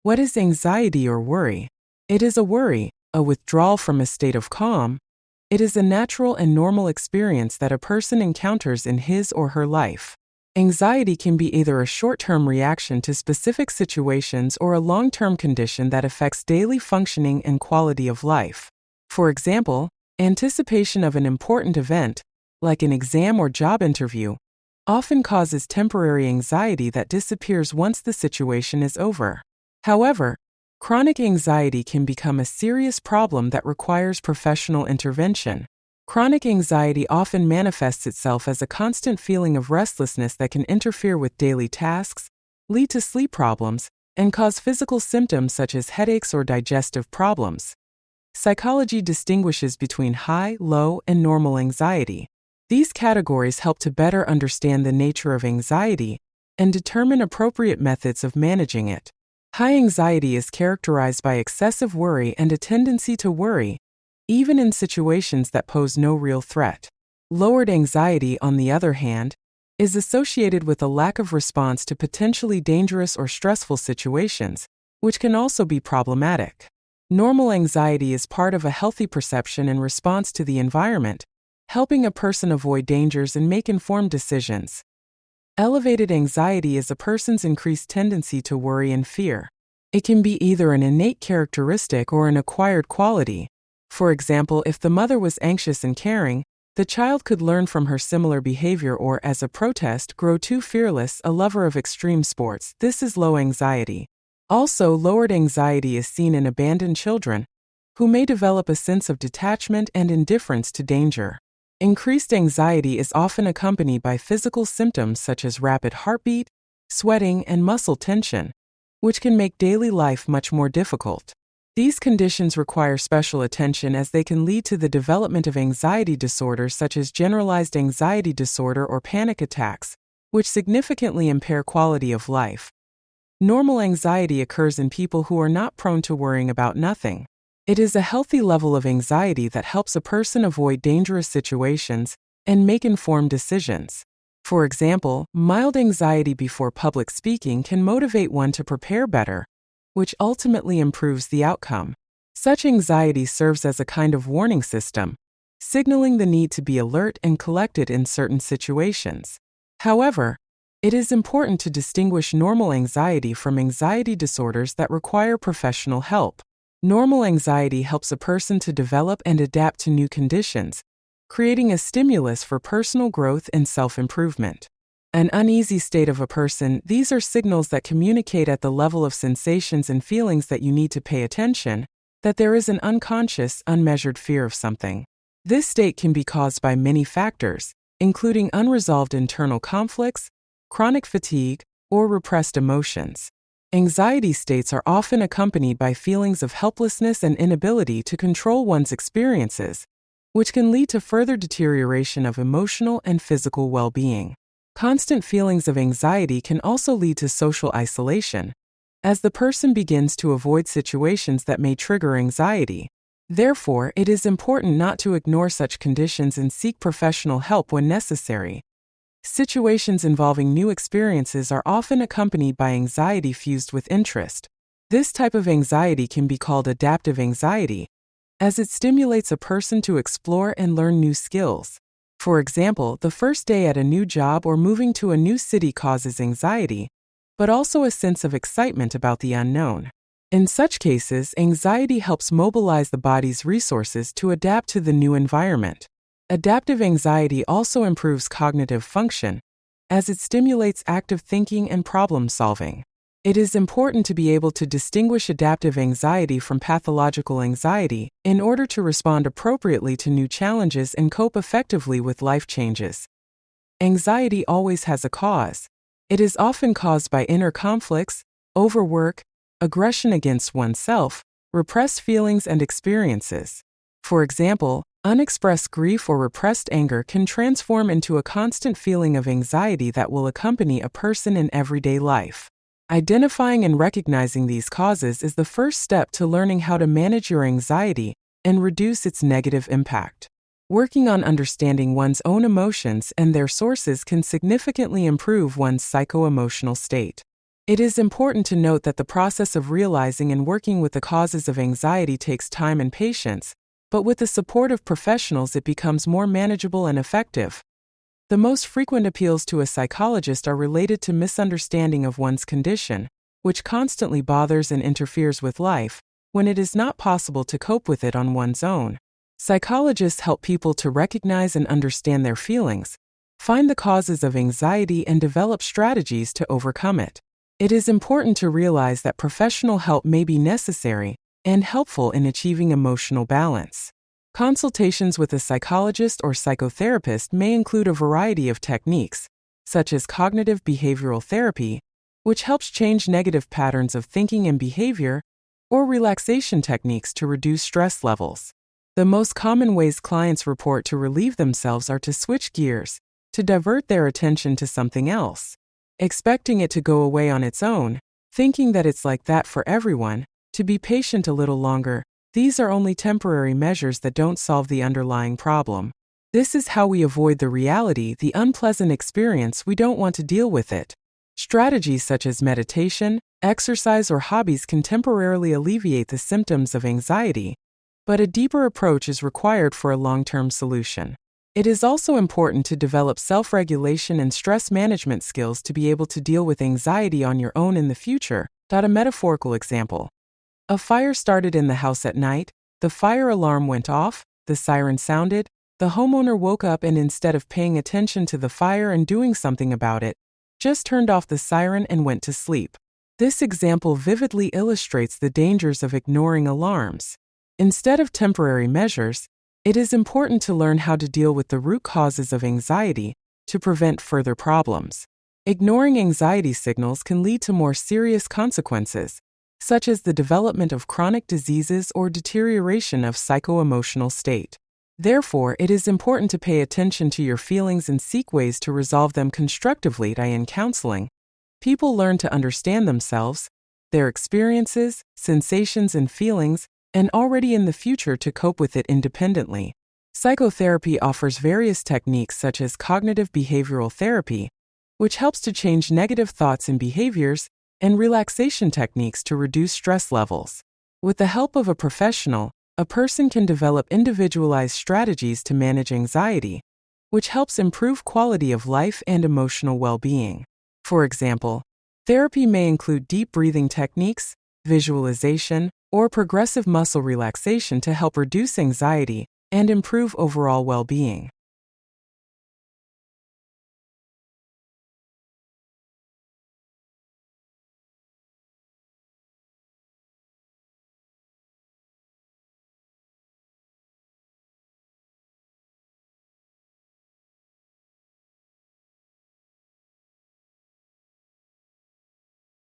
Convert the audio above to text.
What is anxiety or worry? It is a worry, a withdrawal from a state of calm. It is a natural and normal experience that a person encounters in his or her life. Anxiety can be either a short-term reaction to specific situations or a long-term condition that affects daily functioning and quality of life. For example, anticipation of an important event, like an exam or job interview, often causes temporary anxiety that disappears once the situation is over. However, chronic anxiety can become a serious problem that requires professional intervention. Chronic anxiety often manifests itself as a constant feeling of restlessness that can interfere with daily tasks, lead to sleep problems, and cause physical symptoms such as headaches or digestive problems. Psychology distinguishes between high, low, and normal anxiety. These categories help to better understand the nature of anxiety and determine appropriate methods of managing it. High anxiety is characterized by excessive worry and a tendency to worry, even in situations that pose no real threat. Lowered anxiety, on the other hand, is associated with a lack of response to potentially dangerous or stressful situations, which can also be problematic. Normal anxiety is part of a healthy perception and response to the environment, helping a person avoid dangers and make informed decisions. Elevated anxiety is a person's increased tendency to worry and fear. It can be either an innate characteristic or an acquired quality. For example, if the mother was anxious and caring, the child could learn from her similar behavior or, as a protest, grow too fearless, a lover of extreme sports. This is low anxiety. Also, lowered anxiety is seen in abandoned children, who may develop a sense of detachment and indifference to danger. Increased anxiety is often accompanied by physical symptoms such as rapid heartbeat, sweating, and muscle tension, which can make daily life much more difficult. These conditions require special attention as they can lead to the development of anxiety disorders such as generalized anxiety disorder or panic attacks, which significantly impair quality of life. Normal anxiety occurs in people who are not prone to worrying about nothing. It is a healthy level of anxiety that helps a person avoid dangerous situations and make informed decisions. For example, mild anxiety before public speaking can motivate one to prepare better, which ultimately improves the outcome. Such anxiety serves as a kind of warning system, signaling the need to be alert and collected in certain situations. However, it is important to distinguish normal anxiety from anxiety disorders that require professional help. Normal anxiety helps a person to develop and adapt to new conditions, creating a stimulus for personal growth and self-improvement. An uneasy state of a person, these are signals that communicate at the level of sensations and feelings that you need to pay attention, that there is an unconscious, unmeasured fear of something. This state can be caused by many factors, including unresolved internal conflicts, chronic fatigue, or repressed emotions. Anxiety states are often accompanied by feelings of helplessness and inability to control one's experiences, which can lead to further deterioration of emotional and physical well-being. Constant feelings of anxiety can also lead to social isolation, as the person begins to avoid situations that may trigger anxiety. Therefore, it is important not to ignore such conditions and seek professional help when necessary. Situations involving new experiences are often accompanied by anxiety fused with interest. This type of anxiety can be called adaptive anxiety, as it stimulates a person to explore and learn new skills. For example, the first day at a new job or moving to a new city causes anxiety, but also a sense of excitement about the unknown. In such cases, anxiety helps mobilize the body's resources to adapt to the new environment. Adaptive anxiety also improves cognitive function, as it stimulates active thinking and problem solving. It is important to be able to distinguish adaptive anxiety from pathological anxiety in order to respond appropriately to new challenges and cope effectively with life changes. Anxiety always has a cause. It is often caused by inner conflicts, overwork, aggression against oneself, repressed feelings and experiences. For example, unexpressed grief or repressed anger can transform into a constant feeling of anxiety that will accompany a person in everyday life. Identifying and recognizing these causes is the first step to learning how to manage your anxiety and reduce its negative impact. Working on understanding one's own emotions and their sources can significantly improve one's psycho-emotional state. It is important to note that the process of realizing and working with the causes of anxiety takes time and patience, but with the support of professionals it becomes more manageable and effective. The most frequent appeals to a psychologist are related to misunderstanding of one's condition, which constantly bothers and interferes with life, when it is not possible to cope with it on one's own. Psychologists help people to recognize and understand their feelings, find the causes of anxiety, and develop strategies to overcome it. It is important to realize that professional help may be necessary and helpful in achieving emotional balance. Consultations with a psychologist or psychotherapist may include a variety of techniques, such as cognitive behavioral therapy, which helps change negative patterns of thinking and behavior, or relaxation techniques to reduce stress levels. The most common ways clients report to relieve themselves are to switch gears, to divert their attention to something else, expecting it to go away on its own, thinking that it's like that for everyone, to be patient a little longer. These are only temporary measures that don't solve the underlying problem. This is how we avoid the reality, the unpleasant experience. We don't want to deal with it. Strategies such as meditation, exercise, or hobbies can temporarily alleviate the symptoms of anxiety, but a deeper approach is required for a long-term solution. It is also important to develop self-regulation and stress management skills to be able to deal with anxiety on your own in the future. A metaphorical example. A fire started in the house at night, the fire alarm went off, the siren sounded, the homeowner woke up and instead of paying attention to the fire and doing something about it, just turned off the siren and went to sleep. This example vividly illustrates the dangers of ignoring alarms. Instead of temporary measures, it is important to learn how to deal with the root causes of anxiety to prevent further problems. Ignoring anxiety signals can lead to more serious consequences, such as the development of chronic diseases or deterioration of psycho-emotional state. Therefore, it is important to pay attention to your feelings and seek ways to resolve them constructively. In counseling, people learn to understand themselves, their experiences, sensations, and feelings, and already in the future to cope with it independently. Psychotherapy offers various techniques such as cognitive behavioral therapy, which helps to change negative thoughts and behaviors, and relaxation techniques to reduce stress levels. With the help of a professional, a person can develop individualized strategies to manage anxiety, which helps improve quality of life and emotional well-being. For example, therapy may include deep breathing techniques, visualization, or progressive muscle relaxation to help reduce anxiety and improve overall well-being.